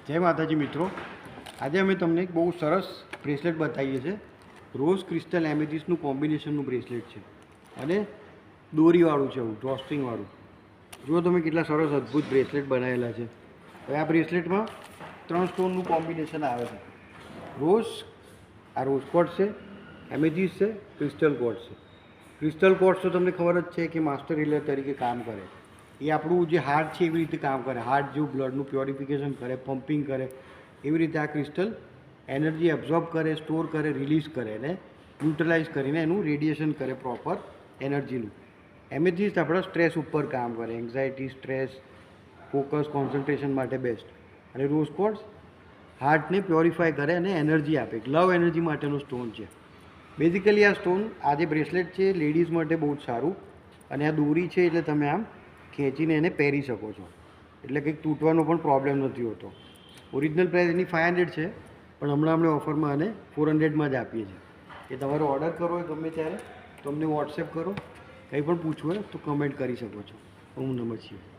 જય માતાજી મિત્રો, આજે અમે તમને એક બહુ સરસ બ્રેસલેટ બતાવીએ છીએ. રોઝ ક્રિસ્ટલ એમેથિસ્ટનું કોમ્બિનેશનનું બ્રેસલેટ છે અને દોરીવાળું છે, એવું ડ્રોસ્ટ્રિંગવાળું. જુઓ તમે કેટલા સરસ અદ્ભુત બ્રેસલેટ બનાવેલા છે. હવે આ બ્રેસલેટમાં 3 સ્ટોનનું કોમ્બિનેશન આવે છે. રોઝ કોર્ડ્સ છે, એમેથિસ્ટ છે, ક્રિસ્ટલ કોર્ડ્સ છે. ક્રિસ્ટલ કોર્ડ્સ તો તમને ખબર જ છે કે માસ્ટર હીલર તરીકે કામ કરે. એ આપણું જે હાર્ટ છે એવી રીતે કામ કરે. હાર્ટ જેવું બ્લડનું પ્યોરિફિકેશન કરે, પમ્પિંગ કરે. એવી રીતે આ ક્રિસ્ટલ એનર્જી એબ્ઝોર્બ કરે, સ્ટોર કરે, રિલીઝ કરે અને ન્યુટ્રલાઇઝ કરીને એનું રેડિયેશન કરે પ્રોપર એનર્જીનું. એમેથિસ્ટ આપણા સ્ટ્રેસ ઉપર કામ કરે, એન્ઝાયટી, સ્ટ્રેસ, ફોકસ, કોન્સન્ટ્રેશન માટે બેસ્ટ. અને રોઝ કોર્ડ્સ હાર્ટને પ્યોરિફાય કરે અને એનર્જી આપે. લવ એનર્જી માટેનો સ્ટોન છે. બેઝિકલી આ સ્ટોન, આ જે બ્રેસલેટ છે લેડીઝ માટે બહુ જ સારું. અને આ દોરી છે એટલે તમે આમ ખેંચીને એને પહેરી શકો છો, એટલે કંઈક તૂટવાનો પણ પ્રોબ્લેમ નથી હોતો. ઓરિજિનલ પ્રાઇસ એની 500 છે, પણ હમણાં અમે ઓફરમાં આને 400માં જ આપીએ છીએ. એ તમારે ઓર્ડર કરવો હોય ગમે ત્યારે તો અમને વોટ્સએપ કરો. કંઈ પણ પૂછવું હોય તો કમેન્ટ કરી શકો છો. ઓમ નમઃ શિવાય.